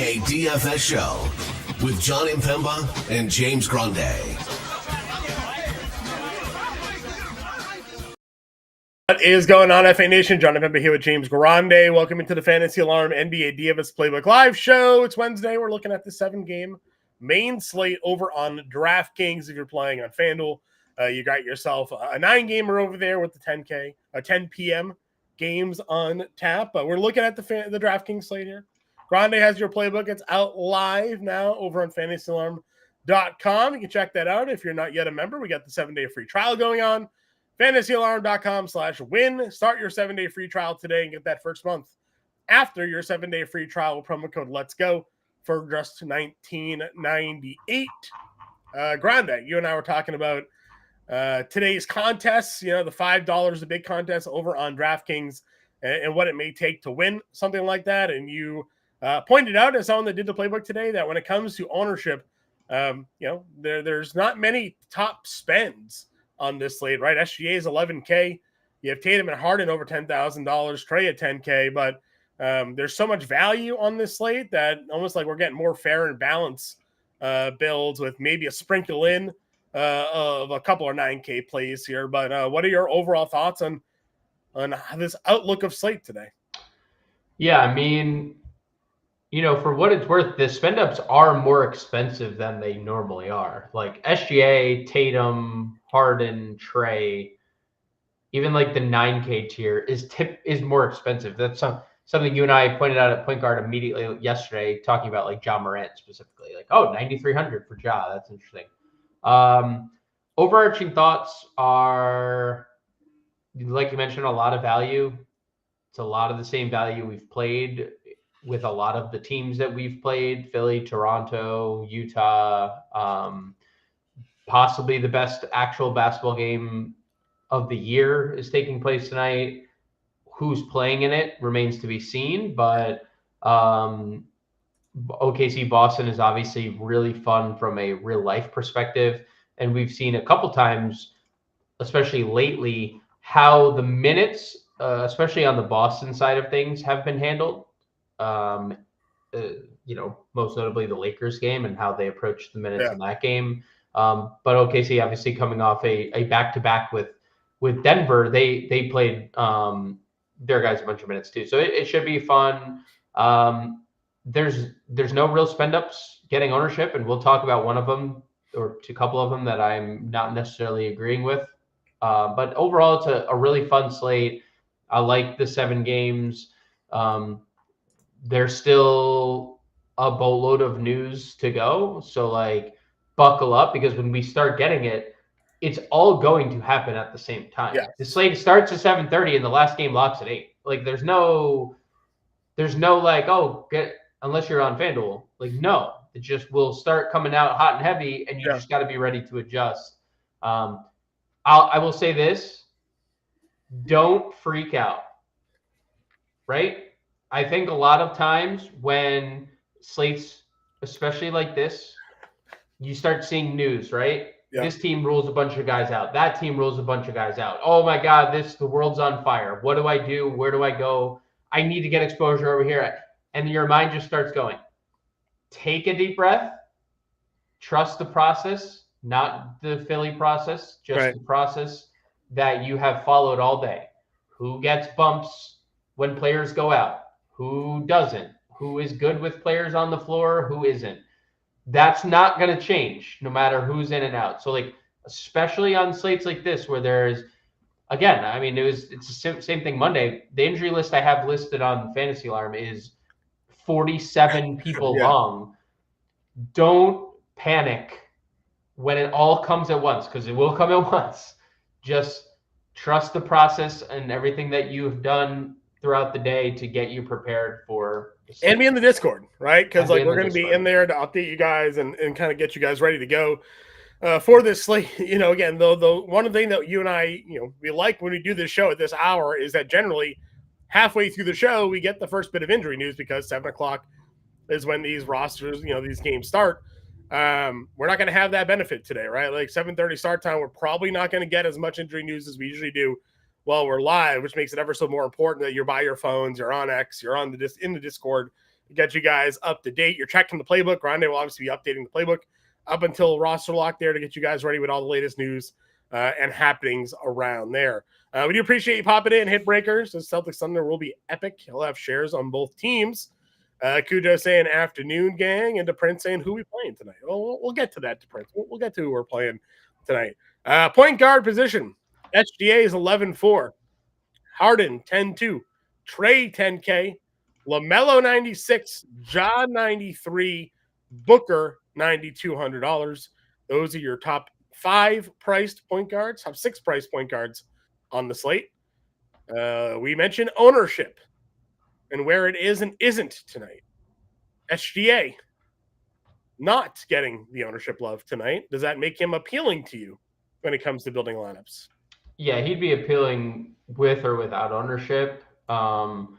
NBA DFS show with John Impemba and James Grande. What is going on, FA Nation? John Impemba here with James Grande. Welcome into the Fantasy Alarm NBA DFS Playbook Live show. It's Wednesday. We're looking at the 7-game main slate over on DraftKings. If you're playing on FanDuel, you got yourself a 9-gamer over there with the 10 p.m. games on tap. We're looking at the DraftKings slate here. Grande has your playbook. It's out live now over on fantasyalarm.com. You can check that out if you're not yet a member. We got the 7-day free trial going on. fantasyalarm.com/win. Start your 7-day free trial today and get that first month after your 7-day free trial with promo code Let's Go for just $19.98. Grande, you and I were talking about today's contests, you know, the $5, the big contest over on DraftKings and what it may take to win something like that. And you pointed out as someone that did the playbook today that when it comes to ownership, there's not many top spends on this slate, right? SGA is $11K. You have Tatum and Harden over $10,000, Trey at $10K, but there's so much value on this slate that almost like we're getting more fair and balanced builds with maybe a sprinkle in of a couple of 9K plays here. But what are your overall thoughts on this outlook of slate today? Yeah, I mean, you know, for what it's worth, the spend ups are more expensive than they normally are. Like SGA, Tatum, Harden, Trey, even like the 9K tier is more expensive. That's something you and I pointed out at point guard immediately yesterday, talking about like Ja Morant specifically. Like, oh, 9,300 for Ja. That's interesting. Overarching thoughts are, like you mentioned, a lot of value. It's a lot of the same value we've played with a lot of the teams that we've played: Philly, Toronto, Utah. Possibly the best actual basketball game of the year is taking place tonight. Who's playing in it remains to be seen, but OKC Boston is obviously really fun from a real life perspective. And we've seen a couple times, especially lately, how the minutes, especially on the Boston side of things, have been handled. Most notably the Lakers game and how they approached the minutes in that game. But OKC obviously coming off a back-to-back with Denver, they played their guys a bunch of minutes too. So it should be fun. There's no real spend-ups getting ownership, and we'll talk about one of them or a couple of them that I'm not necessarily agreeing with. But overall, it's a really fun slate. I like the 7 games. There's still a boatload of news to go. So like buckle up, because when we start getting it, it's all going to happen at the same time. Yeah. The slate starts at 7:30 and the last game locks at 8. Like there's no like, unless you're on FanDuel, like, no, it just will start coming out hot and heavy, and you just got to be ready to adjust. I will say this: don't freak out, right? I think a lot of times when slates, especially like this, you start seeing news, right? Yeah. This team rules a bunch of guys out. That team rules a bunch of guys out. Oh my God, the world's on fire. What do I do? Where do I go? I need to get exposure over here. And your mind just starts going. Take a deep breath. Trust the process, not the Philly process, just the process that you have followed all day. Who gets bumps when players go out? Who doesn't? Who is good with players on the floor? Who isn't? That's not going to change no matter who's in and out. So like, especially on slates like this, where there's, again, I mean, it's the same thing Monday. The injury list I have listed on Fantasy Alarm is 47 people long. Don't panic when it all comes at once, because it will come at once. Just trust the process and everything that you've done throughout the day to get you prepared for the slate. And be in the Discord, right? Because like we're going to be in there to update you guys and kind of get you guys ready to go for this slate. You know, again, the one thing that you and I, we like when we do this show at this hour is that generally halfway through the show, we get the first bit of injury news, because 7:00 is when these rosters, these games start. We're not going to have that benefit today, right? Like 7:30 start time, we're probably not going to get as much injury news as we usually do while we're live, which makes it ever so more important that you're by your phones, you're on X, you're on in the Discord, get you guys up to date. You're checking the playbook. Grande will obviously be updating the playbook up until roster lock there to get you guys ready with all the latest news and happenings around there. We do appreciate you popping in, hit breakers. The Celtics Thunder will be epic. He'll have shares on both teams. Cujo saying afternoon gang, and DePrince saying who we playing tonight. Well, we'll get to that, DePrince. We'll get to who we're playing tonight. Point guard position. HDA is 11-4. Harden 10-2. Trey 10K. LaMelo 96. John 93. Booker $9,200. Those are your top 5 priced point guards. Top 6 priced point guards on the slate. We mentioned ownership and where it is and isn't tonight. SGA not getting the ownership love tonight. Does that make him appealing to you when it comes to building lineups? Yeah, he'd be appealing with or without ownership. Boston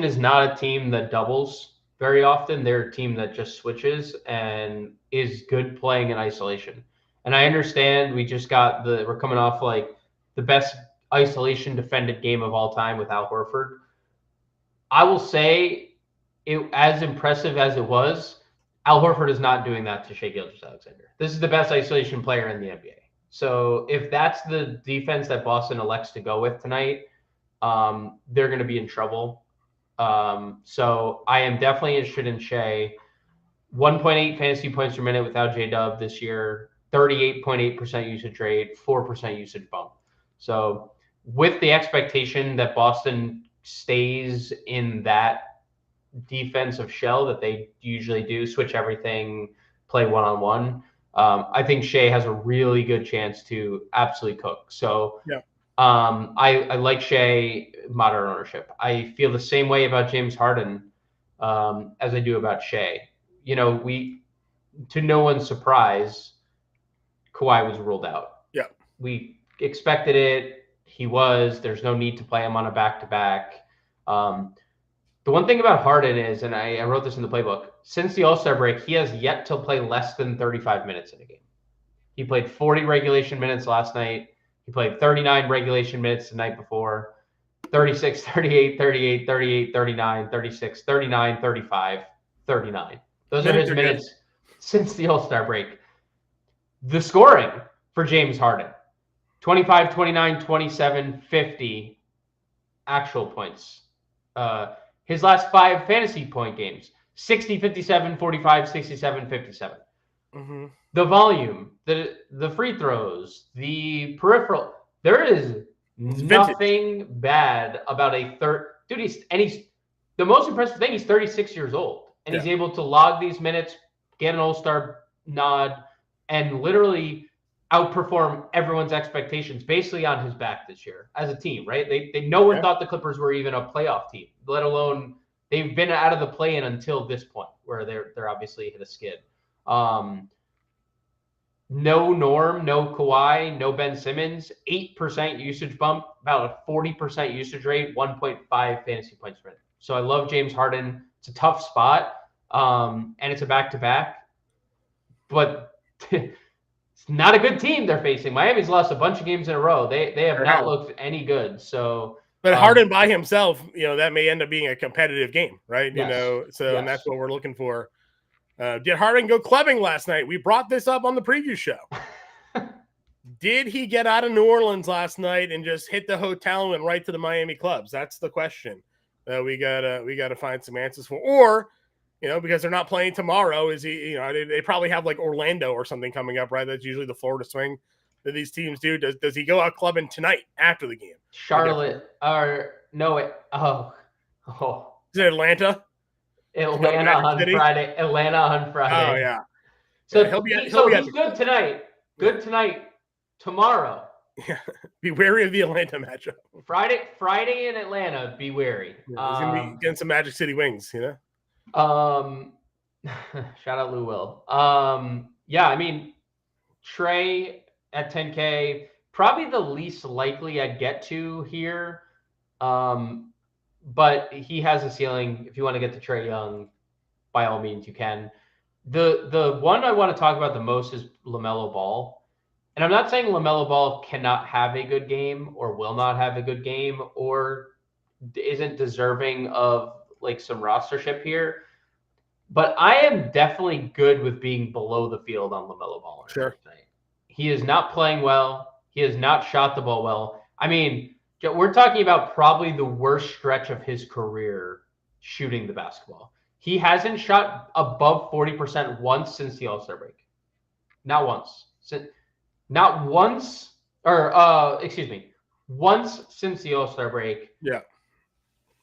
is not a team that doubles very often. They're a team that just switches and is good playing in isolation. And I understand we're coming off like the best isolation defended game of all time with Al Horford. I will say, as impressive as it was, Al Horford is not doing that to Shai Gilgeous-Alexander. This is the best isolation player in the NBA. So if that's the defense that Boston elects to go with tonight, they're going to be in trouble. So I am definitely interested in Shai. 1.8 fantasy points per minute without J-Dub this year, 38.8% usage rate, 4% usage bump. So with the expectation that Boston stays in that defensive shell that they usually do, switch everything, play one-on-one, I think Shai has a really good chance to absolutely cook. So yeah. I like Shai, moderate ownership. I feel the same way about James Harden as I do about Shai. You know, to no one's surprise, Kawhi was ruled out. Yeah. We expected it. There's no need to play him on a back-to-back. The one thing about Harden is, and I wrote this in the playbook, since the All-Star break, he has yet to play less than 35 minutes in a game. He played 40 regulation minutes last night. He played 39 regulation minutes the night before, 36, 38, 38, 38, 39, 36, 39, 35, 39. Those are his minutes since the All-Star break. The scoring for James Harden, 25, 29, 27, 50 actual points. His last 5 fantasy point games, 60, 57, 45, 67, 57. Mm-hmm. The volume, the free throws, the peripheral, there is nothing bad about a third. Dude, he's the most impressive thing, he's 36 years old. And he's able to log these minutes, get an all-star nod, and literally outperform everyone's expectations basically on his back this year as a team, right? No one thought the Clippers were even a playoff team, let alone they've been out of the play-in until this point where they're obviously hit a skid. No Norm, no Kawhi, no Ben Simmons, 8% usage bump, about a 40% usage rate, 1.5 fantasy points per minute. So I love James Harden. It's a tough spot, and it's a back-to-back, but it's not a good team they're facing. Miami's lost a bunch of games in a row. They have not looked any good. So, but Harden by himself, that may end up being a competitive game, right? Yes. And that's what we're looking for. Did Harden go clubbing last night? We brought this up on the preview show. Did he get out of New Orleans last night and just hit the hotel and went right to the Miami clubs? That's the question we gotta find some answers for. Or, because they're not playing tomorrow, is he? They probably have like Orlando or something coming up, right? That's usually the Florida swing that these teams do. Does he go out clubbing tonight after the game? Charlotte or no? Is it Atlanta? Atlanta on Friday. Atlanta on Friday. Oh yeah. So he's good tonight. Good tonight. Tomorrow. Yeah. Be wary of the Atlanta matchup. Friday in Atlanta. Be wary. Yeah, he's gonna be getting some Magic City wings. Shout out Lou Will. Yeah. I mean, Trey at 10K, probably the least likely I'd get to here. But he has a ceiling. If you want to get to Trae Young, by all means, you can. The one I want to talk about the most is LaMelo Ball. And I'm not saying LaMelo Ball cannot have a good game or will not have a good game or isn't deserving of like some rostership here. But I am definitely good with being below the field on LaMelo Ball Sure. tonight. He is not playing well. He has not shot the ball well. I mean, we're talking about probably the worst stretch of his career shooting the basketball. He hasn't shot above 40% once since the All-Star break. Not once. Not once, or excuse me, once since the All-Star break. Yeah.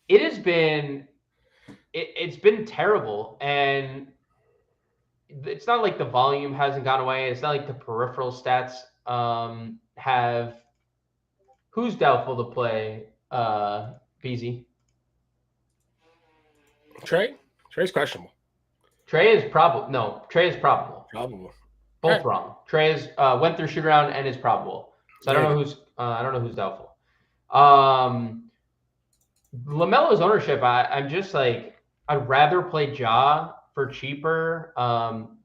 It has been it's been terrible, and it's not like the volume hasn't gone away. It's not like the peripheral stats have. Who's doubtful to play? BZ. Trey's questionable. Trey is probable. No, Trey is probable. Probable. Both wrong. Trey is went through shoot around and is probable. So I don't know who's doubtful. LaMelo's ownership. I'm just like, I'd rather play Ja for cheaper.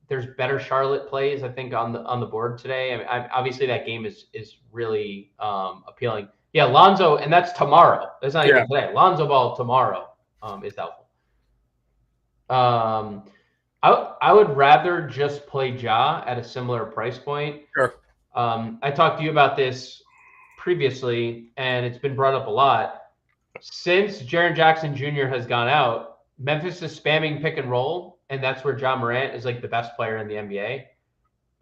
There's better Charlotte plays, I think, on the board today. I mean, obviously that game is really appealing. Yeah, Lonzo, and that's tomorrow. That's not even today. Lonzo Ball tomorrow is doubtful. I would rather just play Ja at a similar price point. Sure. I talked to you about this previously, and it's been brought up a lot. Since Jaren Jackson Jr. has gone out, Memphis is spamming pick and roll, and that's where Ja Morant is like the best player in the NBA.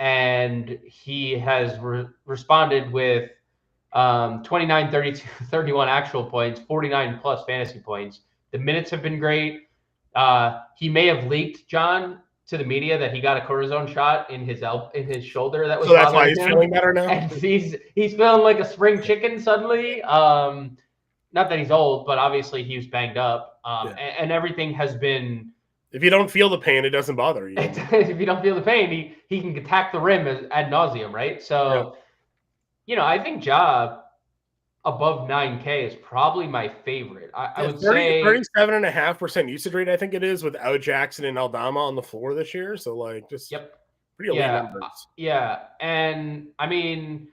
And he has responded with 29, 32, 31 actual points, 49 plus fantasy points. The minutes have been great. He may have leaked, John, to the media that he got a cortisone shot in his shoulder. That was so that's why he's feeling better now. And he's feeling like a spring chicken suddenly. Not that he's old, but obviously he was banged up. And everything has been. If you don't feel the pain, it doesn't bother you. If you don't feel the pain, he can attack the rim ad nauseum, right? So, I think Ja above 9K is probably my favorite. I would say 37.5% usage rate, I think it is, without Jackson and Aldama on the floor this year. So, like, just pretty elite numbers. Yeah, and I mean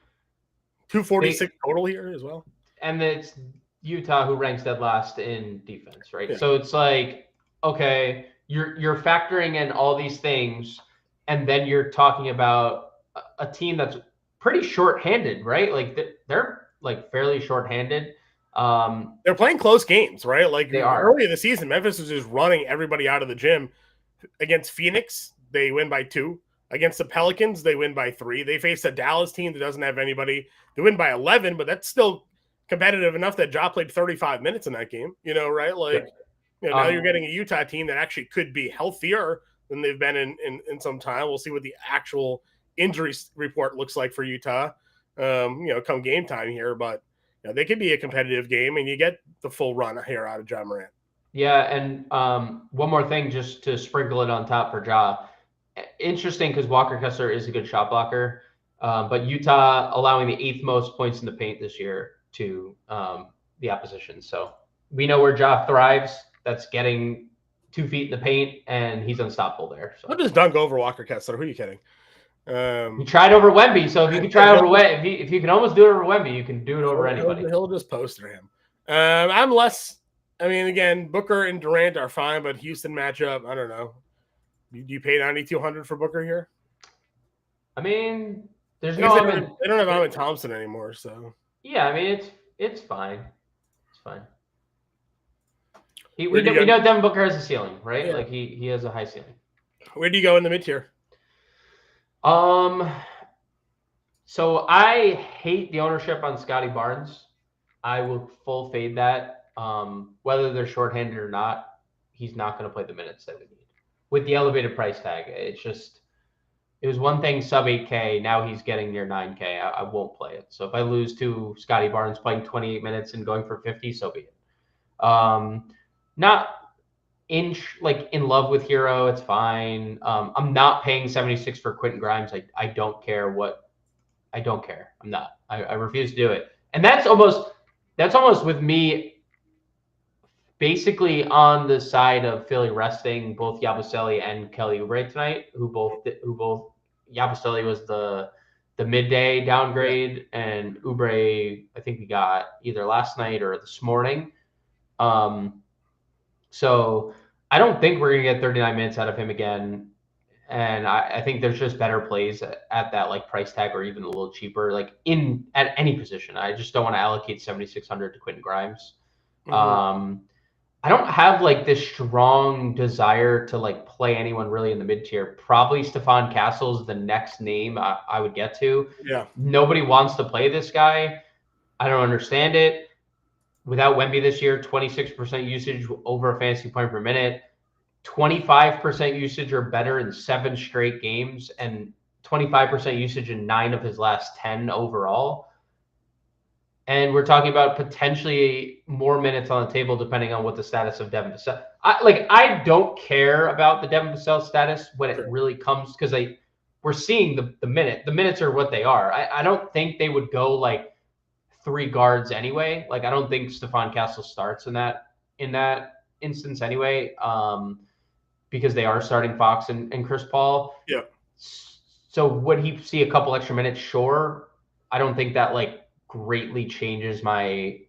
246 total here as well. And it's Utah who ranks dead last in defense, right? Yeah. So it's like, okay, you're factoring in all these things, and then you're talking about a team that's pretty shorthanded, right? Like they're like fairly shorthanded. They're playing close games, right? Like they are. Early in the season, Memphis was just running everybody out of the gym. Against Phoenix, they win by 2. Against the Pelicans, they win by 3. They face a Dallas team that doesn't have anybody. They win by 11, but that's still competitive enough that Ja played 35 minutes in that game, right? Like, now you're getting a Utah team that actually could be healthier than they've been in some time. We'll see what the actual injury report looks like for Utah, come game time here. But they could be a competitive game, and you get the full run here out of Ja Morant. Yeah, and one more thing just to sprinkle it on top for Ja. Interesting because Walker Kessler is a good shot blocker, but Utah allowing the 8th most points in the paint this year to the opposition. So we know where Ja thrives. That's getting 2 feet in the paint, and he's unstoppable there. So. I'll just dunk over Walker Kessler. Who are you kidding? He tried over Wemby, so if you can try over Wemby, if you can almost do it over Wemby, you can do it over anybody. He'll just poster him. I'm less. I mean, again, Booker and Durant are fine, but Houston matchup, I don't know. Do you pay $9,200 for Booker here? I mean, there's they don't have Ahmed Thompson anymore, so. Yeah, I mean it's fine. It's fine. We know Devin Booker has a ceiling, right? Yeah. Like he has a high ceiling. Where do you go in the mid-tier? So I hate the ownership on Scotty Barnes. I will full fade that. Whether they're shorthanded or not, he's not going to play the minutes that we need. With the elevated price tag, it was one thing sub 8K. Now he's getting near 9K. I won't play it. So if I lose to Scotty Barnes playing 28 minutes and going for 50, so be it. Not in love with Hero. It's fine. I'm not paying 76 for Quentin Grimes. I don't care I don't care. I'm not. I refuse to do it. And that's almost with me basically on the side of Philly resting both Yabusele and Kelly Oubre tonight, who both Yabusele was the midday downgrade, and Oubre I think we got either last night or this morning. So I don't think we're going to get 39 minutes out of him again. And I think there's just better plays at that like price tag or even a little cheaper, like at any position. I just don't want to allocate 7,600 to Quentin Grimes. I don't have like this strong desire to like play anyone really in the mid tier. Probably Stephon Castle is the next name I would get to. Yeah. Nobody wants to play this guy. I don't understand it. Without Wemby this year, 26% usage over a fantasy point per minute, 25% usage or better in 7 straight games, and 25% usage in 9 of his last 10 overall. And we're talking about potentially more minutes on the table depending on what the status of Devin Vassell. I don't care about the Devin Vassell status when it really comes, because we're seeing the minute. The minutes are what they are. I don't think they would go like 3 guards anyway. Like I don't think Stephon Castle starts in that instance anyway, because they are starting Fox and Chris Paul. Yeah. So would he see a couple extra minutes? Sure. I don't think that like greatly changes I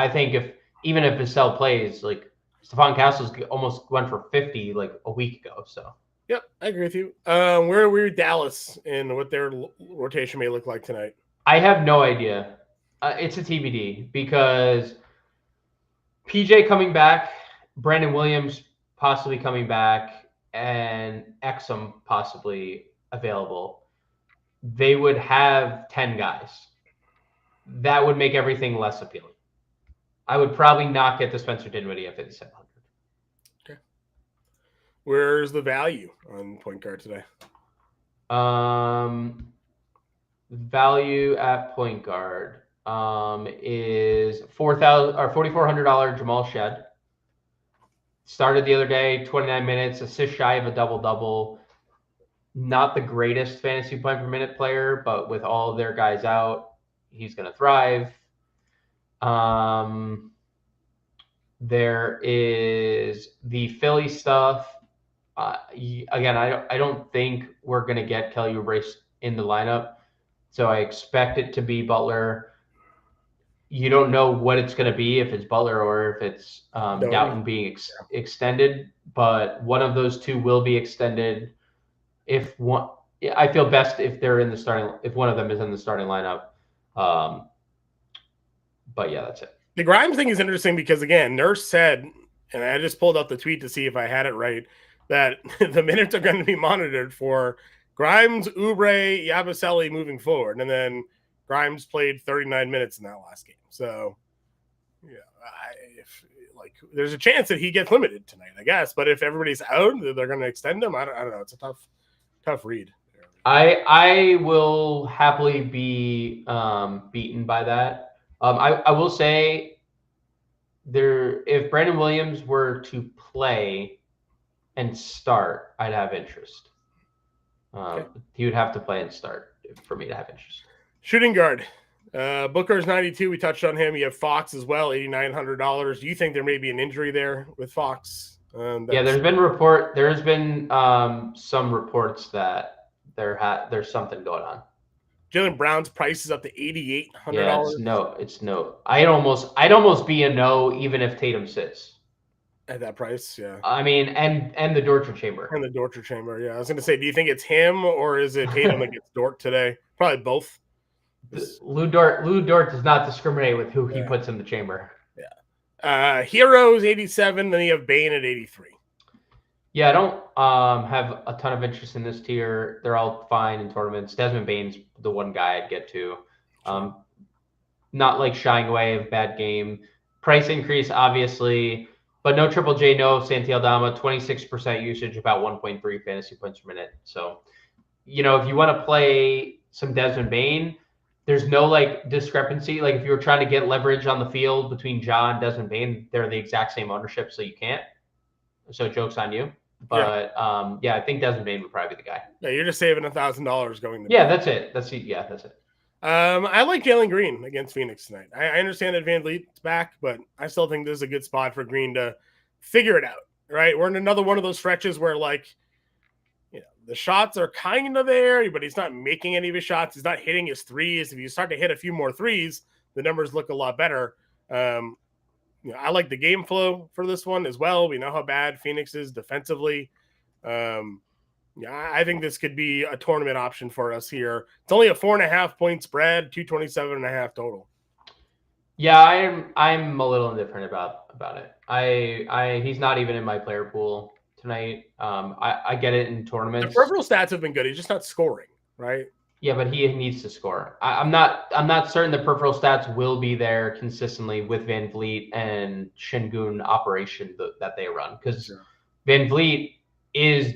think even if Vassell plays, like Stephon Castle's almost went for 50 like a week ago. So yep, I agree with you. Where are we with Dallas and what their rotation may look like tonight? I have no idea. It's a TBD because PJ coming back, Brandon Williams possibly coming back, and Exum possibly available. They would have 10 guys. That would make everything less appealing. I would probably not get the Spencer Dinwiddie at 5,700. Okay. Where's the value on point guard today? Value at point guard is $4,400 Jamal Shed. Started the other day, 29 minutes, assist shy of a double-double. Not the greatest fantasy point per minute player, but with all of their guys out, he's going to thrive. There is the Philly stuff. Again, I don't think we're going to get Kelly Oubre in the lineup, so I expect it to be Butler. You don't know what it's going to be, if it's Butler or if it's Doughton being extended, but one of those two will be extended. I feel best if they're in the starting, if one of them is in the starting lineup. But yeah, that's it. The Grimes thing is interesting because, again, Nurse said, and I just pulled up the tweet to see if I had it right, that the minutes are going to be monitored for Grimes, Oubre, Yabusele moving forward. And then Grimes played 39 minutes in that last game. So, yeah, there's a chance that he gets limited tonight, I guess. But if everybody's out, they're going to extend him. I don't know. It's a tough read. I will happily be beaten by that. I will say if Brandon Williams were to play and start, I'd have interest. Okay. He would have to play and start for me to have interest. Shooting guard. Booker's 92. We touched on him. You have Fox as well, $8,900. Do you think there may be an injury there with Fox? Yeah, there's been some reports that there's something going on. Jaylen Brown's price is up to $8,800. Yeah, it's no. I'd almost be a no even if Tatum sits at that price. Yeah, I mean, and the Dortcher chamber. And the Dortcher chamber. Yeah, I was going to say, do you think it's him or is it Tatum that gets Dort today? Probably both. Lou Dort does not discriminate with who he puts in the chamber. Yeah. Heroes 87. Then you have Bane at 83. Yeah, I don't have a ton of interest in this tier. They're all fine in tournaments. Desmond Bane's the one guy I'd get to. Not like shying away of bad game. Price increase, obviously, but no Triple J, no Santi Aldama, 26% usage, about 1.3 fantasy points per minute. So, if you want to play some Desmond Bane, there's no like discrepancy. Like if you were trying to get leverage on the field between Ja and Desmond Bane, they're the exact same ownership, so you can't. So joke's on you. But I think Desmond Bane would probably be the guy. Yeah, you're just saving $1,000 going to. Yeah, that's it. That's it. I like Jalen Green against Phoenix tonight. I understand that Van Vliet's back, but I still think this is a good spot for Green to figure it out. Right, we're in another one of those stretches where the shots are kind of there, but he's not making any of his shots. He's not hitting his threes. If you start to hit a few more threes, the numbers look a lot better. I like the game flow for this one as well. We know how bad Phoenix is defensively. I think this could be a tournament option for us here. It's only a 4.5 point spread, 227.5 total. Yeah, I'm a little indifferent about it. He's not even in my player pool tonight. I get it in tournaments. The peripheral stats have been good. He's just not scoring, right? Yeah, but he needs to score. I'm not certain the peripheral stats will be there consistently with Van Vliet and Şengün operation that they run, because Van Vliet is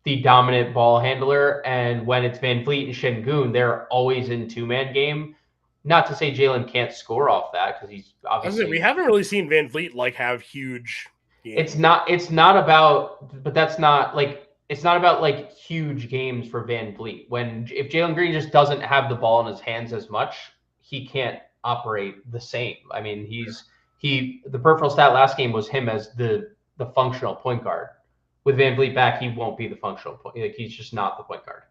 the dominant ball handler, and when it's Van Vliet and Şengün, they're always in two-man game. Not to say Jalen can't score off that, because he's obviously. We haven't really seen Van Vliet have huge games. It's not about, but that's not like. It's not about like huge games for Van Vliet. If Jalen Green just doesn't have the ball in his hands as much, he can't operate the same. I mean, the peripheral stat last game was him as the functional point guard. With Van Vliet back, he won't be the functional point. Like, he's just not the point guard.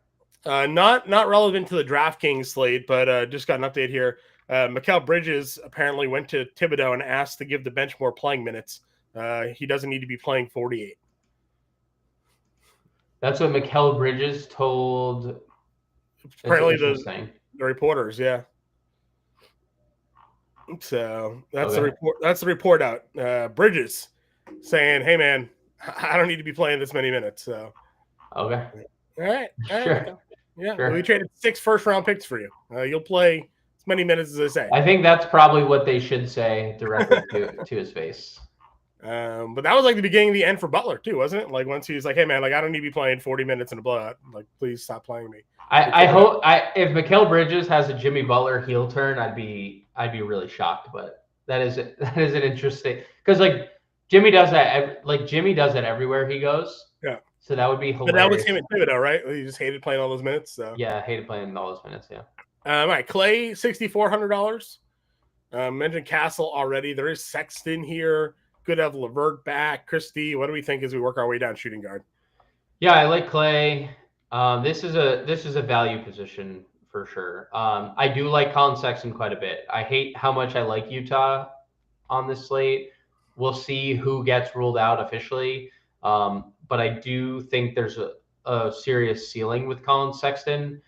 Not relevant to the DraftKings slate, but just got an update here. Mikal Bridges apparently went to Thibodeau and asked to give the bench more playing minutes. He doesn't need to be playing 48. That's what Mikal Bridges told. Apparently the reporters, yeah. So that's the report. That's the report out. Bridges saying, "Hey man, I don't need to be playing this many minutes." So okay, all right. Sure. Yeah, sure. We traded 6 first-round picks for you. You'll play as many minutes as they say. I think that's probably what they should say directly to his face. But that was like the beginning of the end for Butler too, wasn't it? Like once he was like, "Hey man, like I don't need to be playing 40 minutes in a blowout. Like please stop playing me." I hope if Mikal Bridges has a Jimmy Butler heel turn, I'd be really shocked. But that is an interesting, because like Jimmy does that everywhere he goes. Yeah. So that would be hilarious. But that was him at Thibodeau, right? He just hated playing all those minutes. So yeah, I hated playing all those minutes. Yeah. All right, Clay, $6,400. Mentioned Castle already. There is Sexton here. Good to have Levert back. Christie, what do we think as we work our way down shooting guard? Yeah, I like Clay. This is a value position for sure. I do like Colin Sexton quite a bit. I hate how much I like Utah on this slate. We'll see who gets ruled out officially. But I do think there's a serious ceiling with Colin Sexton.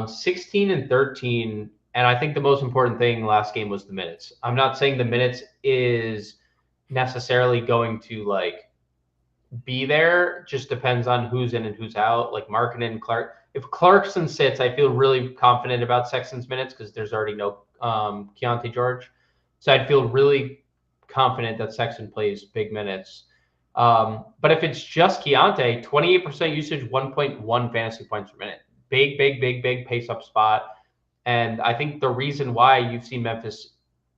16 and 13. And I think the most important thing last game was the minutes. I'm not saying the minutes is necessarily going to like be there. Just depends on who's in and who's out, like Markkanen and Clark. If Clarkson sits, I feel really confident about Sexton's minutes because there's already no Keontae George. So I'd feel really confident that Sexton plays big minutes. But if it's just Keontae, 28% usage, 1.1 fantasy points per minute. Big pace up spot. And I think the reason why you've seen Memphis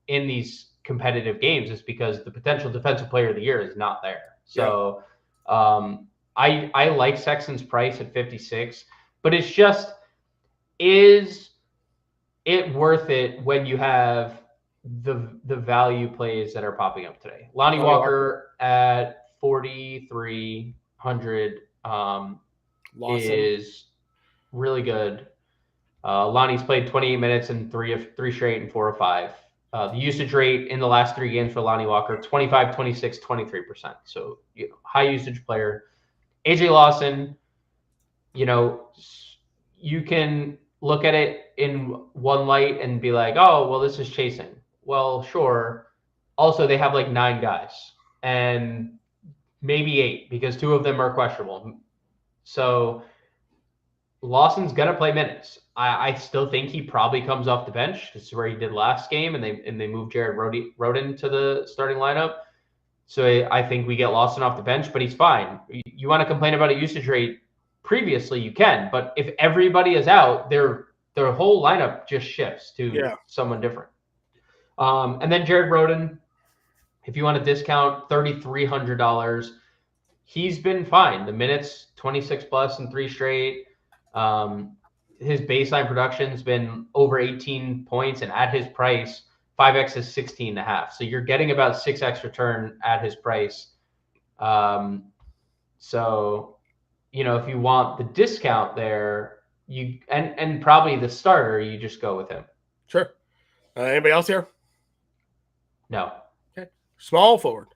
in these competitive games is because the potential defensive player of the year is not there. So I like Sexton's price at 56, but it's just, is it worth it when you have the value plays that are popping up today? Lonnie Walker at 4,300 is really good. Lonnie's played 28 minutes in 3 straight and 4 of 5. The usage rate in the last 3 games for Lonnie Walker, 25, 26, 23%. So high usage player. AJ Lawson, you can look at it in one light and be like, oh, well, this is chasing. Well, sure. Also, they have like 9 guys and maybe 8 because 2 of them are questionable. So Lawson's going to play minutes. I still think he probably comes off the bench. This is where he did last game, and they moved Jared Rhoden to the starting lineup. So I think we get Lawson off the bench, but he's fine. You want to complain about a usage rate previously, you can. But if everybody is out, their whole lineup just shifts to someone different. And then Jared Rhoden, if you want to discount, $3,300. He's been fine. The minutes, 26 plus in 3 straight. His baseline production's been over 18 points, and at his price, 5x is 16.5. So you're getting about 6x return at his price. So, if you want the discount there, and probably the starter, you just go with him. Sure. Anybody else here? No. Okay. Small forward.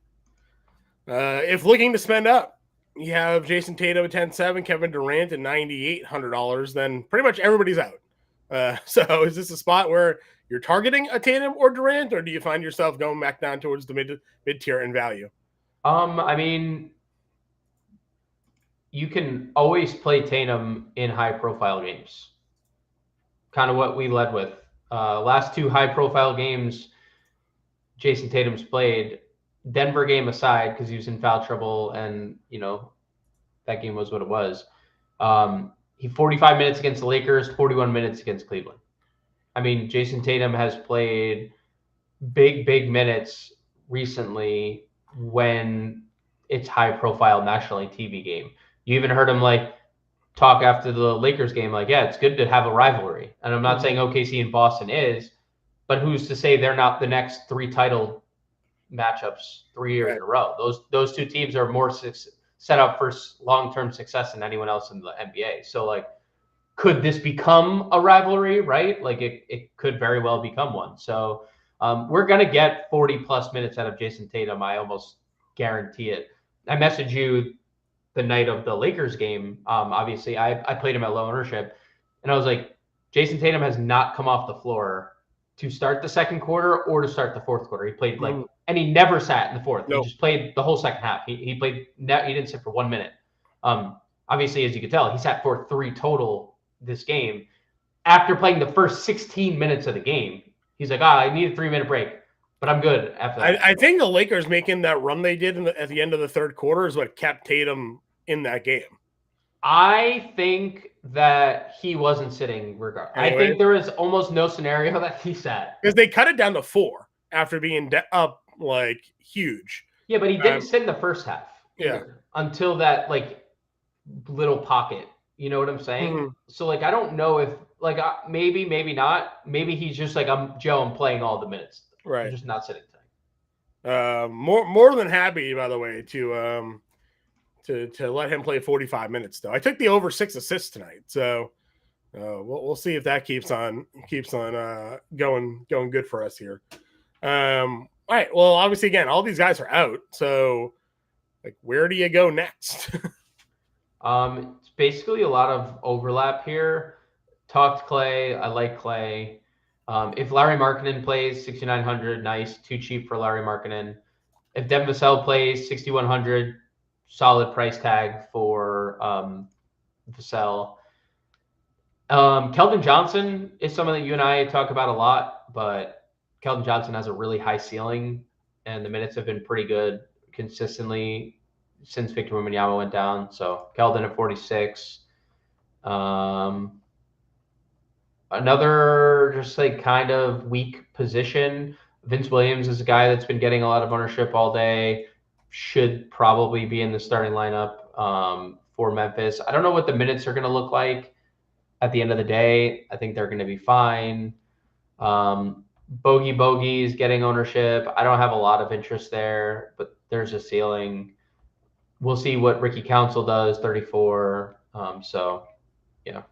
If looking to spend up, you have Jason Tatum at 10.7, Kevin Durant at $9,800. Then pretty much everybody's out. So is this a spot where you're targeting a Tatum or Durant, or do you find yourself going back down towards the mid tier in value? I mean, you can always play Tatum in high profile games. Kind of what we led with. Last 2 high profile games Jason Tatum's played, Denver game aside, because he was in foul trouble and, that game was what it was. He 45 minutes against the Lakers, 41 minutes against Cleveland. I mean, Jason Tatum has played big minutes recently when it's high profile nationally TV game. You even heard him talk after the Lakers game, yeah, it's good to have a rivalry. And I'm not saying OKC and Boston is, but who's to say they're not the next 3 title matchups 3 years in a row? Those 2 teams are more set up for long-term success than anyone else in the NBA. So could this become a rivalry, right? It could very well become one. So we're going to get 40 plus minutes out of Jason Tatum. I almost guarantee it. I messaged you the night of the Lakers game. Obviously I played him at low ownership, and I was like, Jason Tatum has not come off the floor to start the second quarter or to start the fourth quarter. He played and he never sat in the fourth. Nope. He just played the whole second half. He played he didn't sit for 1 minute. Obviously, as you could tell, he sat for 3 total this game. After playing the first 16 minutes of the game, he's like, I need a 3-minute break, but I'm good after that. I think the Lakers making that run they did at the end of the third quarter is what kept Tatum in that game. I think that he wasn't sitting regardless. Anyway, I think there was almost no scenario that he sat. Because they cut it down to 4 after being up huge. Yeah, but he didn't sit in the first half. Yeah. Until that little pocket. You know what I'm saying? Mm-hmm. So I don't know if maybe not. Maybe he's just I'm Joe, I'm playing all the minutes. Right. I'm just not sitting tonight. More than happy, by the way, to let him play 45 minutes though. I took the over 6 assists tonight, so we'll see if that keeps on going good for us here. All right. Well, obviously, again, all these guys are out, so where do you go next? It's basically a lot of overlap here. Talked Clay. I like Clay. If Larry Markkinen plays 6,900, nice. Too cheap for Larry Markkinen. If Devin Vassell plays 6,100, solid price tag for Vassell. Keldon Johnson is someone that you and I talk about a lot, but Keldon Johnson has a really high ceiling, and the minutes have been pretty good consistently since Victor Wembanyama went down. So Keldon at 46. Another just kind of weak position. Vince Williams is a guy that's been getting a lot of ownership all day. Should probably be in the starting lineup for Memphis. I don't know what the minutes are going to look like at the end of the day. I think they're going to be fine. Bogey is getting ownership. I don't have a lot of interest there, but there's a ceiling. We'll see what Ricky Council does, 34. So, yeah.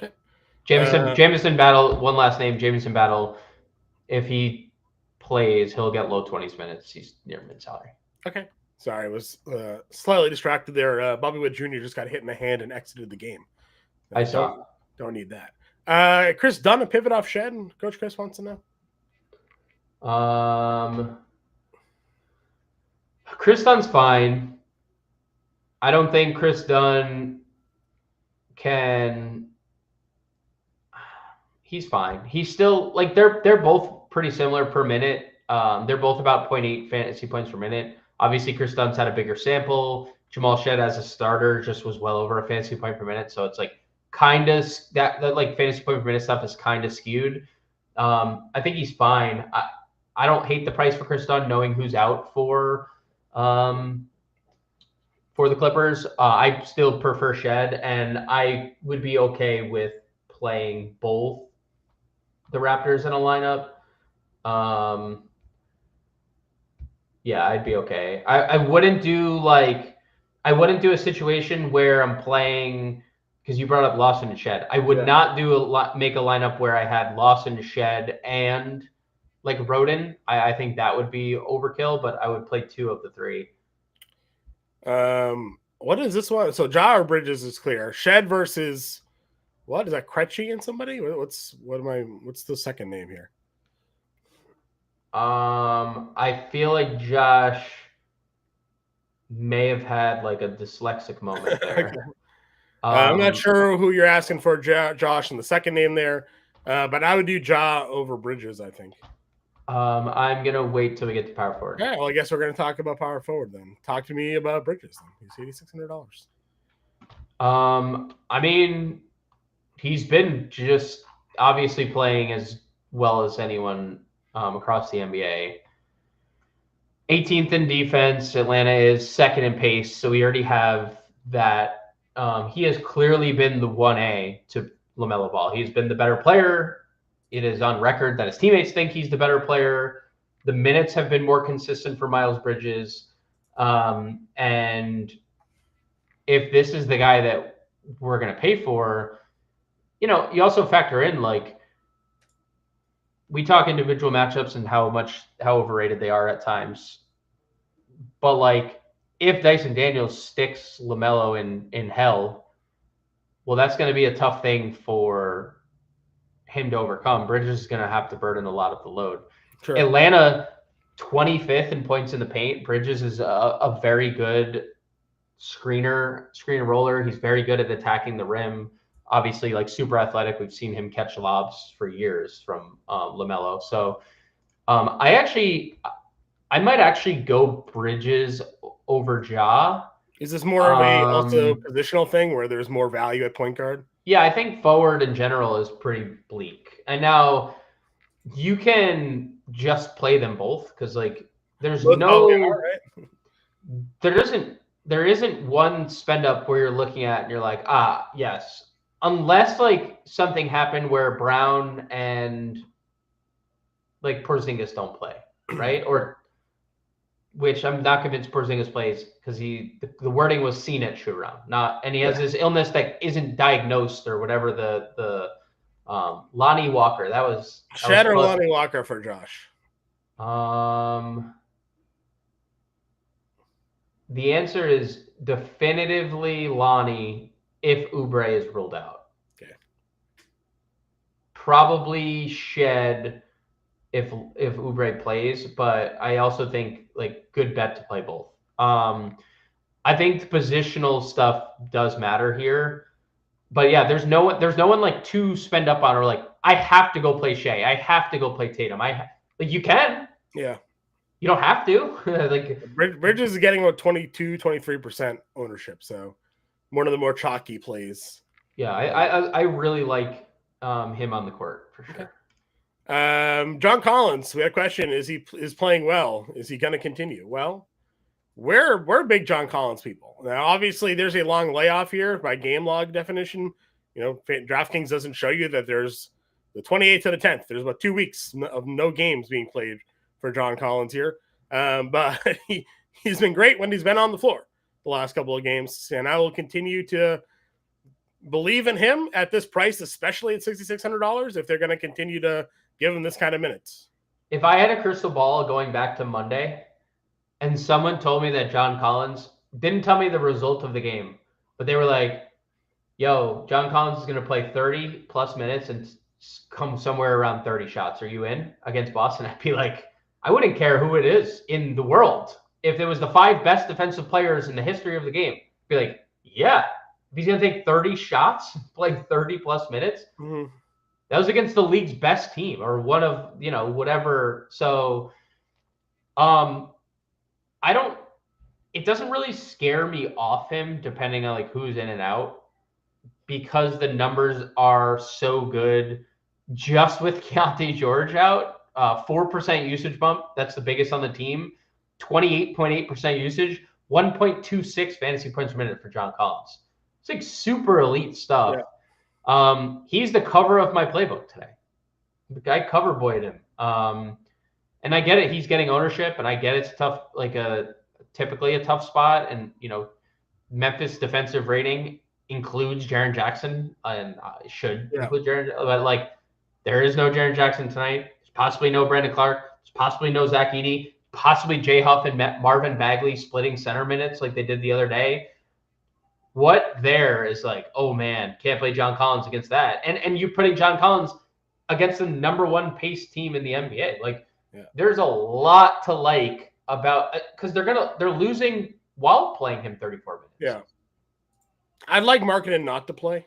Okay. Jamison Battle, one last name, Jamison Battle. If he plays, he'll get low 20s minutes. He's near mid-salary. Okay. Sorry, I was slightly distracted there. Bobby Wood Jr. just got hit in the hand and exited the game. I saw. Don't need that. Chris Dunn, a pivot off Shed. Coach Chris wants to know. Chris Dunn's fine. I don't think Chris Dunn can. He's fine. He's still they're both pretty similar per minute. They're both about 0.8 fantasy points per minute. Obviously, Chris Dunn's had a bigger sample. Jamal Shed as a starter just was well over a fantasy point per minute. So it's kind of that fantasy point per minute stuff is kind of skewed. I think he's fine. I don't hate the price for Chris Dunn, knowing who's out for the Clippers. I still prefer Shed, and I would be okay with playing both the Raptors in a lineup. Yeah, I'd be okay. I wouldn't do a situation where I'm playing, because you brought up Lawson and Shed. I would not make a lineup where I had Lawson, Shed, and like Roden, I think that would be overkill, but I would play 2 of the 3. What is this one? So Ja or Bridges is clear. Shed versus what is that? Krejci and somebody? What's the second name here? I feel like Josh may have had like a dyslexic moment there. Okay. I'm not sure who you're asking for, Josh, in the second name there, but I would do Ja over Bridges, I think. I'm gonna wait till we get to power forward. Yeah, well, I guess we're gonna talk about power forward then. Talk to me about Bridges. Then. He's $8,600. I mean, he's been just obviously playing as well as anyone across the NBA. 18th in defense. Atlanta is second in pace, so we already have that. He has clearly been the 1A to LaMelo Ball. He's been the better player. It is on record that his teammates think he's the better player. The minutes have been more consistent for Miles Bridges. And if this is the guy that we're going to pay for, you also factor in, like, we talk individual matchups and how overrated they are at times. But, like, if Dyson Daniels sticks LaMelo in hell, well, that's going to be a tough thing for him to overcome. Bridges is going to have to burden a lot of the load. Sure. Atlanta, 25th in points in the paint. Bridges is a very good screener roller. He's very good at attacking the rim. Obviously, like, super athletic. We've seen him catch lobs for years from LaMelo. So I might actually go Bridges over Ja. Is this more of a also positional thing where there's more value at point guard? Yeah, I think forward in general is pretty bleak. And now you can just play them both because, like, there isn't one spend up where you're looking at and you're like, yes. Unless, like, something happened where Brown and, like, Porzingis don't play, right? Or which I'm not convinced Porzingis plays because the wording was seen at shoot around, and he has this illness that isn't diagnosed or whatever. The Lonnie Walker, that was Shed or Lonnie Walker for Josh. The answer is definitively Lonnie if Oubre is ruled out. Okay. Probably Shed if Oubre plays, but I also think, like, good bet to play both. I think the positional stuff does matter here, but yeah, there's no one like to spend up on, or like, I have to go play Shea, I have to go play Tatum. You can, yeah, you don't have to. Like, Bridges is getting about 22-23% ownership, so one of the more chalky plays. Yeah, I really like him on the court for sure. Okay. John Collins, we had a question. Is playing well? Is he going to continue? Well, we're big John Collins people. Now, obviously, there's a long layoff here by game log definition. DraftKings doesn't show you that there's the 28th to the 10th. There's about 2 weeks of no games being played for John Collins here. But he's been great when he's been on the floor the last couple of games, and I will continue to believe in him at this price, especially at $6,600, if they're going to continue to give him this kind of minutes. If I had a crystal ball going back to Monday and someone told me that John Collins didn't tell me the result of the game, but they were like, yo, John Collins is going to play 30 plus minutes and come somewhere around 30 shots. Are you in against Boston? I'd be like, I wouldn't care who it is in the world. If it was the 5 best defensive players in the history of the game, I'd be like, yeah, if he's going to take 30 shots, play 30 plus minutes, that was against the league's best team or one of, whatever. So it doesn't really scare me off him depending on, like, who's in and out, because the numbers are so good just with Keontae George out. 4% usage bump. That's the biggest on the team. 28.8% usage, 1.26 fantasy points per minute for John Collins. It's like super elite stuff. Yeah. He's the cover of my playbook today. The guy cover boyed him. And I get it. He's getting ownership, and I get it's tough, like typically a tough spot. And, Memphis defensive rating includes Jaren Jackson, and should include Jaren. But, like, there is no Jaren Jackson tonight. He's possibly no Brandon Clark, possibly no Zach Edey, possibly Jay Huff and Marvin Bagley splitting center minutes like they did the other day. What there is like, oh man, can't play John Collins against that. And you're putting John Collins against the number one pace team in the NBA. Like there's a lot to like about because they're losing while playing him 34 minutes. Yeah. I'd like Markkanen not to play.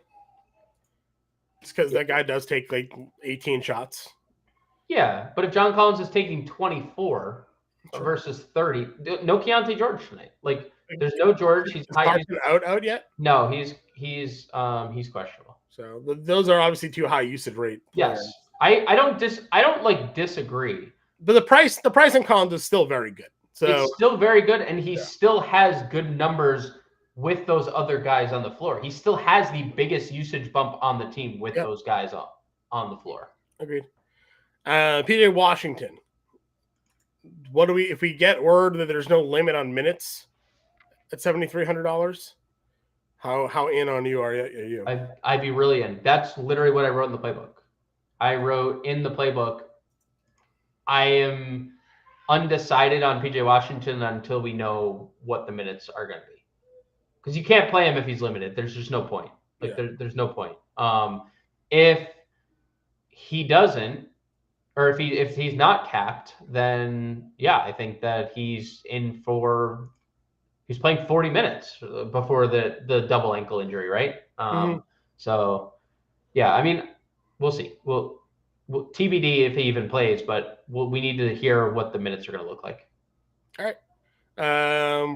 It's because that guy does take like 18 shots. Yeah, but if John Collins is taking 24 versus 30, no Keontae George tonight. Like there's no George. He's out yet? No, he's questionable. So those are obviously too high usage rate players. Yes. I don't disagree. But the price in Collins is still very good. So it's still very good, and he still has good numbers with those other guys on the floor. He still has the biggest usage bump on the team with those guys on the floor. Agreed. PJ Washington. What do we if we get word that there's no limit on minutes at $7,300? How in on you are you? I'd be really in. That's literally what I wrote in the playbook. I wrote in the playbook, I am undecided on PJ Washington until we know what the minutes are going to be. Because you can't play him if he's limited. There's just no point. There's no point. If he doesn't, or if he's not capped, then I think that he's in for. He's playing 40 minutes before the double ankle injury, right? So, I mean, we'll see. We'll TBD if he even plays, but we need to hear what the minutes are going to look like. All right.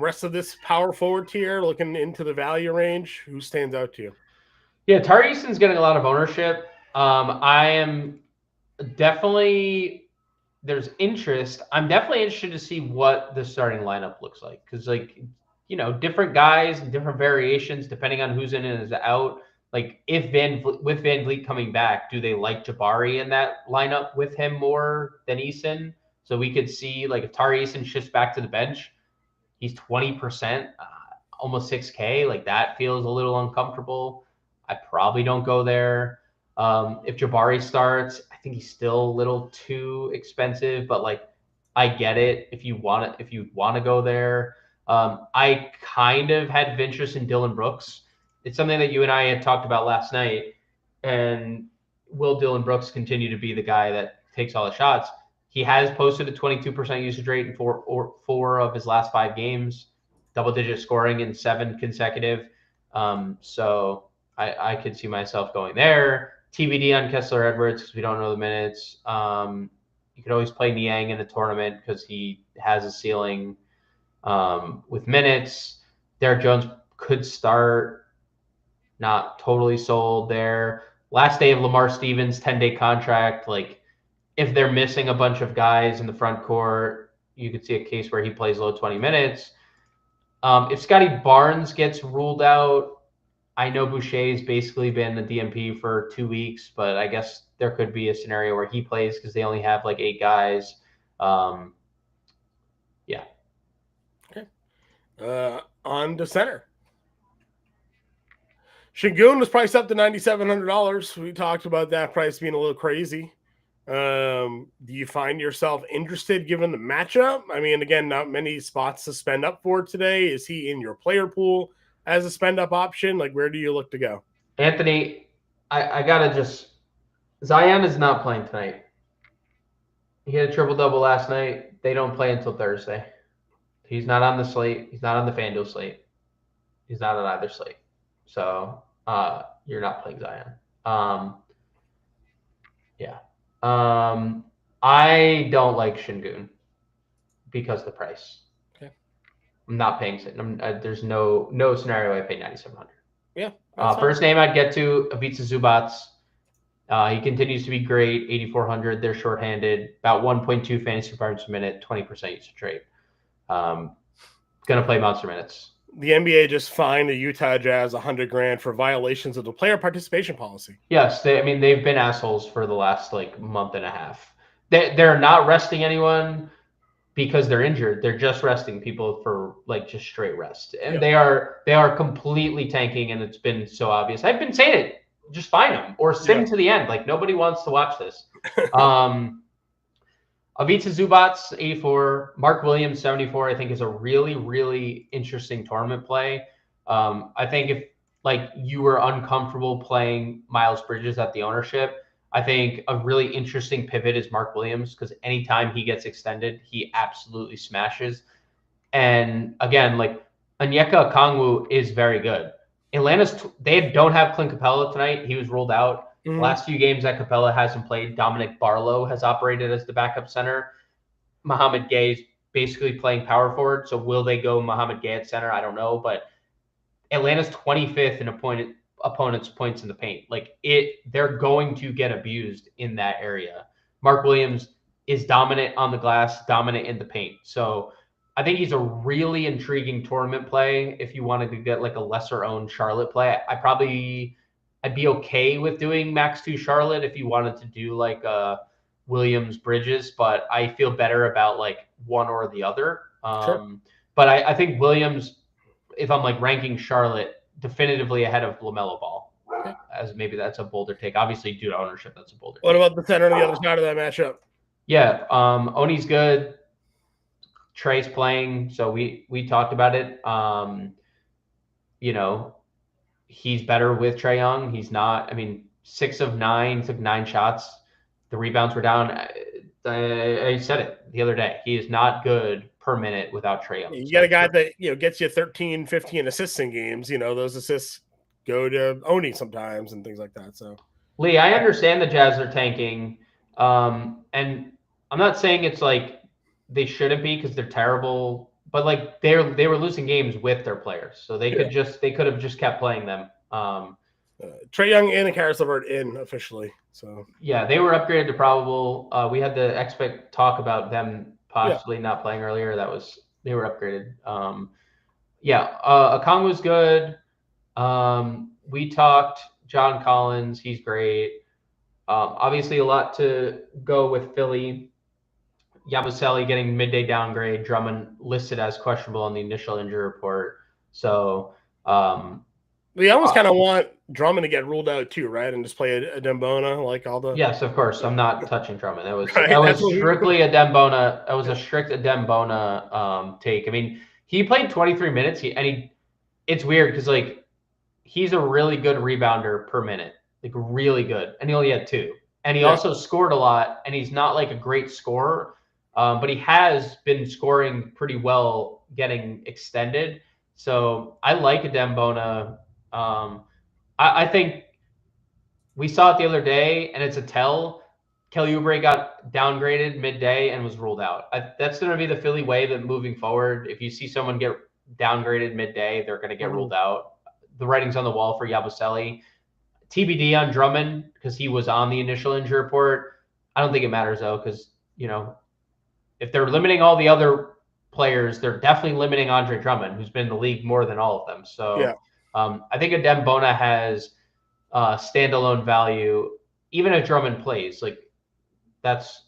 Rest of this power forward tier, looking into the value range, who stands out to you? Yeah, Tari Easton's getting a lot of ownership. I am definitely there's interest. I'm definitely interested to see what the starting lineup looks like because, different guys and different variations depending on who's in and is out. Like if with Van Vliet coming back, do they like Jabari in that lineup with him more than Eason? So we could see if Tari Eason shifts back to the bench, he's 20%, almost 6K. Like that feels a little uncomfortable. I probably don't go there. If Jabari starts, I think he's still a little too expensive, but I get it if you want to go there. I kind of had interest in Dylan Brooks. It's something that you and I had talked about last night. And will Dylan Brooks continue to be the guy that takes all the shots? He has posted a 22% usage rate in four of his last 5 games, double-digit scoring in 7 consecutive. So I could see myself going there. TBD on Kessler Edwards because we don't know the minutes. You could always play Niang in a tournament because he has a ceiling with minutes. Derek Jones could start. Not totally sold there. Last day of Lamar Stevens' 10-day contract. If they're missing a bunch of guys in the front court, you could see a case where he plays low 20 minutes. If Scotty Barnes gets ruled out, I know Boucher's basically been the DMP for 2 weeks, but I guess there could be a scenario where he plays because they only have 8 guys. Okay. On to center. Şengün was priced up to $9,700. We talked about that price being a little crazy. Do you find yourself interested given the matchup? I mean, again, not many spots to spend up for today. Is he in your player pool as a spend up option? Where do you look to go? Anthony, I gotta Zion is not playing tonight. He had a triple-double last night. They don't play until Thursday. He's not on the slate. He's not on the FanDuel slate. He's not on either slate. So you're not playing Zion. I don't like Şengün because of the price. Okay. I'm not paying it. There's no scenario I pay $9,700. Yeah. First name I'd get to, Ivica Zubac. He continues to be great. 8,400. They're shorthanded. About 1.2 fantasy points a minute. 20% usage rate. Gonna play monster minutes. The NBA just fined the Utah Jazz $100,000 for violations of the player participation policy. Yes, they've been assholes for the last month and a half. They're not resting anyone because they're injured. They're just resting people for just straight rest, and they are completely tanking. And it's been so obvious. I've been saying it. Just fine them or sit to the end. Nobody wants to watch this. Ivica Zubac's 84, Mark Williams 74. I think is a really, really interesting tournament play. I think if like you were uncomfortable playing Miles Bridges at the ownership, I think a really interesting pivot is Mark Williams because anytime he gets extended, he absolutely smashes. And again, like Onyeka Okongwu is very good. They don't have Clint Capella tonight. He was ruled out. Mhm. Last few games that Capella hasn't played, Dominic Barlow has operated as the backup center. Mohamed Gay is basically playing power forward. So will they go Mohamed Gay at center? I don't know. But Atlanta's 25th in opponents' points in the paint. They're going to get abused in that area. Mark Williams is dominant on the glass, dominant in the paint. So I think he's a really intriguing tournament play. If you wanted to get like a lesser owned Charlotte play, I'd be okay with doing Max 2 Charlotte if you wanted to do like Williams Bridges, but I feel better about like one or the other. Sure. But I think Williams, if I'm like ranking Charlotte, definitively ahead of LaMelo Ball. Okay. As maybe that's a bolder take. Obviously, due to ownership, that's a bolder What take. about the center on the other side of that matchup? Yeah, Oni's good. Trey's playing, so we talked about it. He's better with Trae Young. He's not. I mean, 6 of 9, took 9 shots. The rebounds were down. I said it the other day. He is not good per minute without Trae Young. You got a guy that gets you 13, 15 assists in games. Those assists go to Oni sometimes and things like that. So, Lee, I understand the Jazz are tanking, and I'm not saying it's like they shouldn't be because they're terrible, but like they were losing games with their players, so they could have just kept playing them. Trae Young and Karis LeVert in officially. So yeah, they were upgraded to probable. We had the talk about them possibly not playing earlier. They were upgraded. Okongwu was good. We talked John Collins. He's great. Obviously, a lot to go with Philly. Yabusele getting midday downgrade. Drummond listed as questionable on the initial injury report. So we almost kind of want Drummond to get ruled out too, right? And just play a Dembona like all the. Yes, of course. I'm not touching Drummond. That was strictly a Dembona. That was a strict Dembona take. I mean, he played 23 minutes. It's weird because like he's a really good rebounder per minute, like really good, and he only had 2. And he also scored a lot, and he's not like a great scorer, but he has been scoring pretty well, getting extended. So I like a Dembona. I think we saw it the other day, and it's a tell. Kelly Oubre got downgraded midday and was ruled out. That's going to be the Philly way that moving forward, if you see someone get downgraded midday, they're going to get ruled out. The writing's on the wall for Yabusele. TBD on Drummond because he was on the initial injury report. I don't think it matters though because, if they're limiting all the other players, they're definitely limiting Andre Drummond, who's been in the league more than all of them. So I think a Dembona has standalone value, even if Drummond plays. Like that's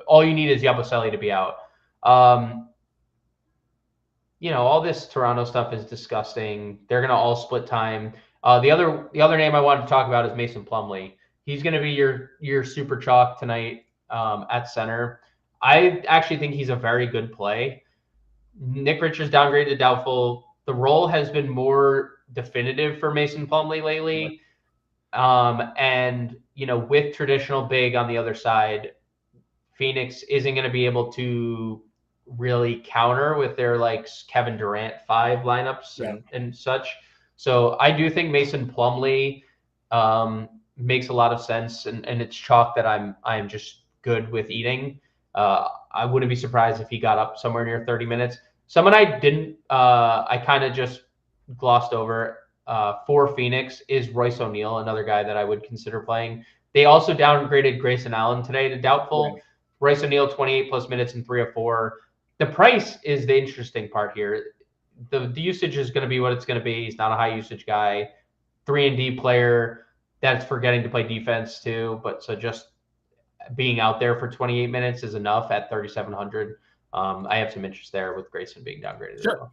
all you need is Yabusele to be out. All this Toronto stuff is disgusting. They're gonna all split time. The other name I wanted to talk about is Mason Plumlee. He's gonna be your super chalk tonight at center. I actually think he's a very good play. Nick Richards downgraded to doubtful. The role has been more definitive for Mason Plumlee lately. And with traditional big on the other side, Phoenix isn't going to be able to really counter with their like Kevin Durant 5 lineups and such. So I do think Mason Plumlee makes a lot of sense, and it's chalk that I'm just good with eating. I wouldn't be surprised if he got up somewhere near 30 minutes. Someone I kind of just glossed over for Phoenix is Royce O'Neal, another guy that I would consider playing. They also downgraded Grayson Allen today to doubtful. Yeah. Royce O'Neal, 28 plus minutes and 3 of 4. The price is the interesting part here. The usage is going to be what it's going to be. He's not a high usage guy. 3-and-D player that's forgetting to play defense too. But so just being out there for 28 minutes is enough at 3,700. I have some interest there with Grayson being downgraded. Sure. As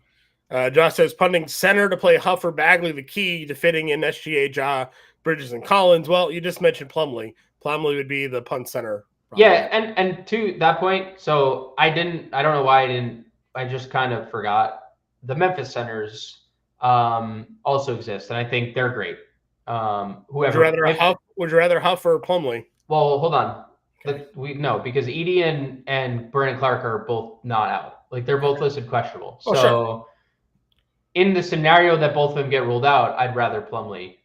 well. Josh says punting center to play Huff or Bagley, the key to fitting in SGA, Ja, Bridges, and Collins. Well, you just mentioned Plumlee. Plumlee would be the punt center probably. Yeah, and to that point, so I don't know why I just kind of forgot. The Memphis centers also exist, and I think they're great. Would you rather Huff or Plumlee? Well, hold on. Okay. No, because Edie and Brandon Clark are both not out. Like they're both listed questionable. Oh, So sure. in the scenario that both of them get ruled out, I'd rather Plumlee.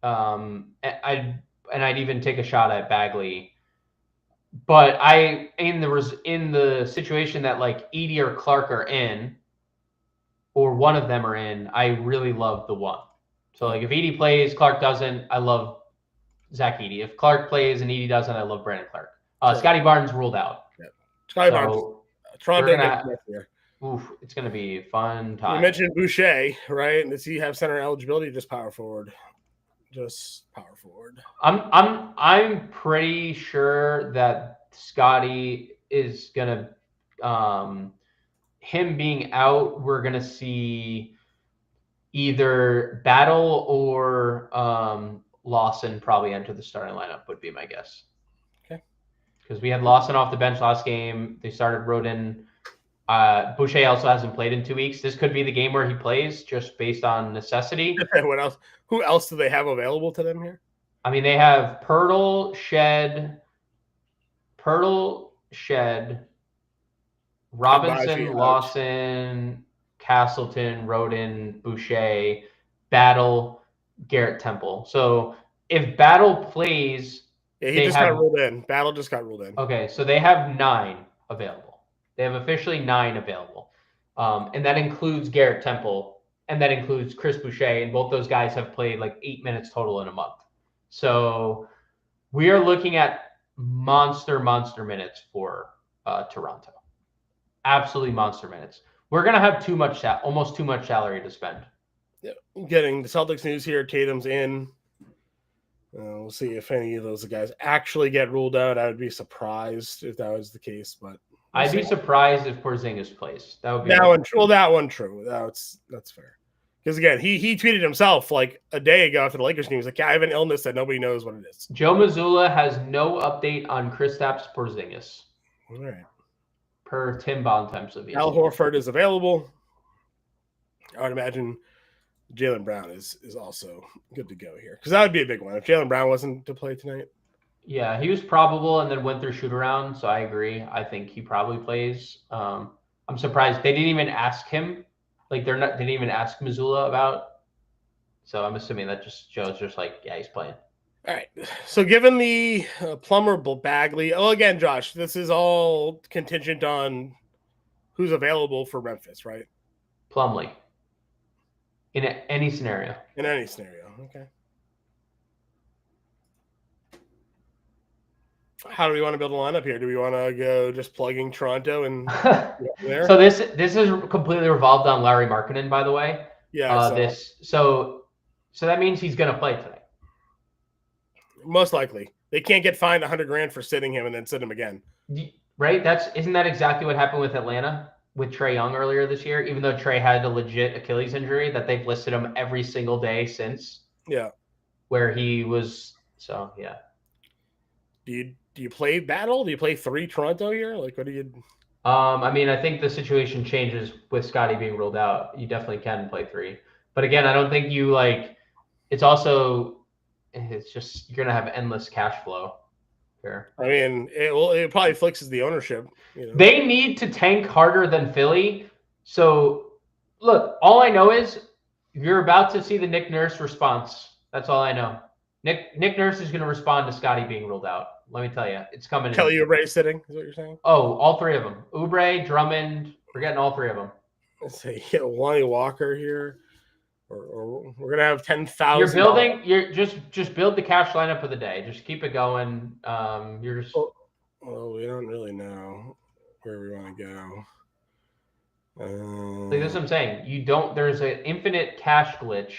I'd even take a shot at Bagley. But in the situation that like Edie or Clark are in, or one of them are in, I really love the one. So like if Edie plays, Clark doesn't, I love Zach Edey. If Clark plays and Edey doesn't, I love Brandon Clark. Sure. Scotty Barnes ruled out. Yeah. Scotty Barnes. Toronto. It's gonna be a fun time. You mentioned Boucher, right? Does he have center eligibility? Just power forward. I'm pretty sure that Scotty is gonna him being out, we're gonna see either Battle or Lawson probably enter the starting lineup, would be my guess. Okay. Because we had Lawson off the bench last game. They started Rodin. Boucher also hasn't played in 2 weeks. This could be the game where he plays just based on necessity. What else? Who else do they have available to them here? I mean, they have Pirtle, Shed, Robinson, Lawson, Castleton, Rodin, Boucher, Battle, Garrett Temple. So if Battle plays, got ruled in. Battle just got ruled in. Okay, so they have 9 available. They have officially 9 available, and that includes Garrett Temple, and that includes Chris Boucher, and both those guys have played like 8 minutes total in a month. So we are looking at monster minutes for Toronto. Absolutely monster minutes. We're gonna have almost too much salary to spend. Yeah, getting the Celtics news here. Tatum's in. We'll see if any of those guys actually get ruled out. I would be surprised if that was the case, but I'd be surprised if Porzingis plays. That would be that one. Well, that one true. That's fair. Because again, he tweeted himself like a day ago after the Lakers game. He's like, "Yeah, I have an illness that nobody knows what it is." Joe Mazzulla has no update on Kristaps Porzingis. All right. Per Tim Bontemps of Al Horford is available. I would imagine Jaylen Brown is also good to go here because that would be a big one if Jaylen Brown wasn't to play tonight. Yeah, he was probable and then went through shoot around, so I agree. I think he probably plays. I'm surprised they didn't even ask him. Like they didn't even ask Mazzulla about. So I'm assuming that Joe's just like, yeah, he's playing. All right. So given the Plummer Bagley, again, Josh, this is all contingent on who's available for Memphis, right? Plumlee. In any scenario. In any scenario, okay. How do we want to build a lineup here? Do we want to go just plugging Toronto and there? So this is completely revolved on Larry Markkinen, by the way. Yeah. So that means he's going to play tonight. Most likely. They can't get fined $100,000 for sitting him and then sit him again. Right? Isn't that exactly what happened with Atlanta with Trae Young earlier this year? Even though Trae had a legit Achilles injury that they've listed him every single day since. Yeah. Where he was. So yeah. Do you play Battle? Do you play 3 Toronto here? Like, what do you? I mean, I think the situation changes with Scotty being ruled out. You definitely can play 3, but again, I don't think you like. It's just you're gonna have endless cash flow here. I mean, it probably flexes the ownership. You know? They need to tank harder than Philly. So, look, all I know is you're about to see the Nick Nurse response. That's all I know. Nick Nurse is going to respond to Scotty being ruled out. Let me tell you, it's coming. Kelly Oubre sitting is what you're saying? Oh, all 3 of them. Oubre, Drummond, we're getting all 3 of them. Let's see, Lonnie Walker here. Or we're gonna have 10,000. You're building. You're just build the cash lineup of the day. Just keep it going. You're just. Well, we don't really know where we want to go. Like that's what I'm saying. You don't. There's an infinite cash glitch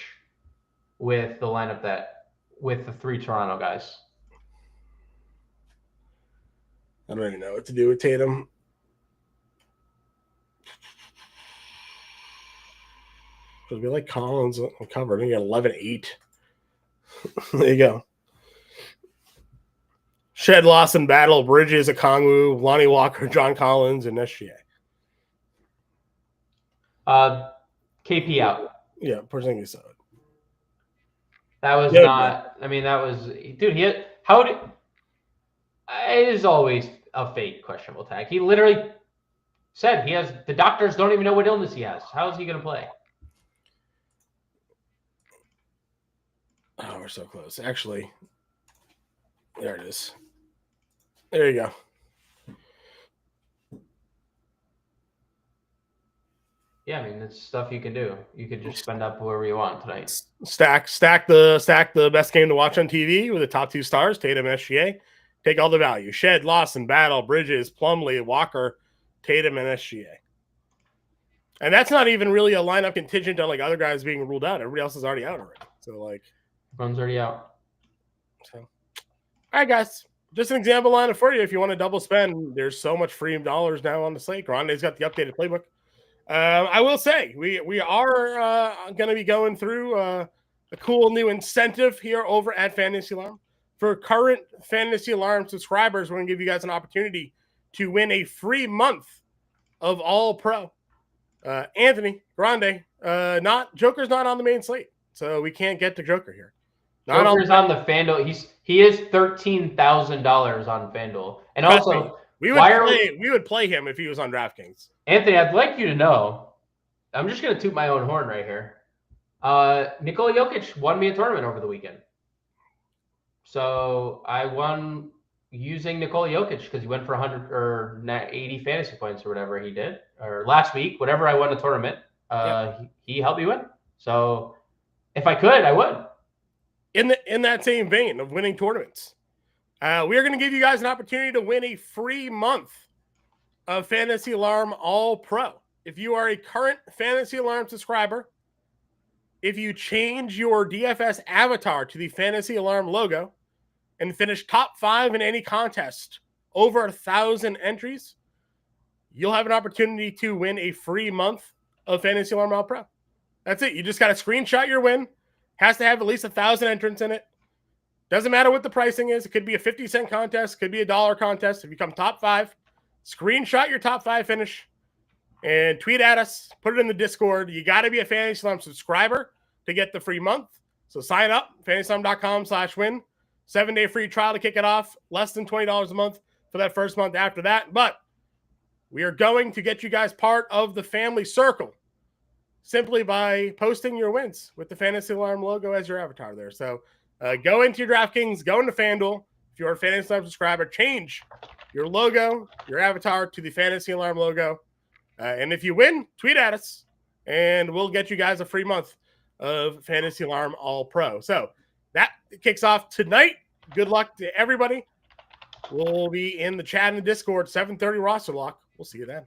with the lineup with the 3 Toronto guys. I don't even know what to do with Tatum. Because we like Collins covered. We got 11-8. There you go. Shed, Lawson, Battle, Bridges, Okongwu, Lonnie Walker, John Collins, and SGA. KP out. Yeah, Porzingis out. That was not. I mean, that was dude. He had, how did? It is always a fake questionable tag. He literally said he has. The doctors don't even know what illness he has. How is he going to play? Oh, we're so close. Actually, there it is. There you go. Yeah, I mean, it's stuff you can do. You could just spend up wherever you want tonight. Stack the best game to watch on TV with the top 2 stars, Tatum and SGA. Take all the value. Shed, Lawson, Battle, Bridges, Plumlee, Walker, Tatum, and SGA. And that's not even really a lineup contingent on like other guys being ruled out. Everybody else is already out already. So like, everyone's already out. So, all right, guys. Just an example lineup for you. If you want to double spend, there's so much free dollars now on the slate. Grande's got the updated playbook. I will say we are going to be going through a cool new incentive here over at Fantasy Alarm. For current Fantasy Alarm subscribers, we're going to give you guys an opportunity to win a free month of All Pro. Anthony Grande, Joker's not on the main slate, so we can't get to Joker here. Joker's on the FanDuel. He is $13,000 on FanDuel, and also we would play him if he was on DraftKings. Anthony, I'd like you to know, I'm just going to toot my own horn right here. Nikola Jokic won me a tournament over the weekend. So I won using Nikola Jokic because he went for 100 or 80 fantasy points or whatever he did. Or last week, whatever I won a tournament, he helped me win. So if I could, I would. In that same vein of winning tournaments, we are going to give you guys an opportunity to win a free month of Fantasy Alarm All Pro. If you are a current Fantasy Alarm subscriber, if you change your DFS avatar to the Fantasy Alarm logo and finish top 5 in any contest over 1,000 entries, you'll have an opportunity to win a free month of Fantasy Alarm All Pro. That's it. You just got to screenshot your win. Has to have at least 1,000 entrants in it. Doesn't matter what the pricing is. It could be a 50-cent contest. Could be a $1 contest. If you come top 5, screenshot your top 5 finish and tweet at us. Put it in the Discord. You got to be a Fantasy Alarm subscriber to get the free month. So sign up, fantasyalarm.com/win. 7-day free trial to kick it off. Less than $20 a month for that first month after that. But we are going to get you guys part of the family circle simply by posting your wins with the Fantasy Alarm logo as your avatar there. So go into your DraftKings, go into FanDuel. If you're a Fantasy Alarm subscriber, change your logo, your avatar to the Fantasy Alarm logo. And if you win, tweet at us, and we'll get you guys a free month of Fantasy Alarm All Pro. So that kicks off tonight. Good luck to everybody. We'll be in the chat in the Discord, 7:30 roster lock. We'll see you then.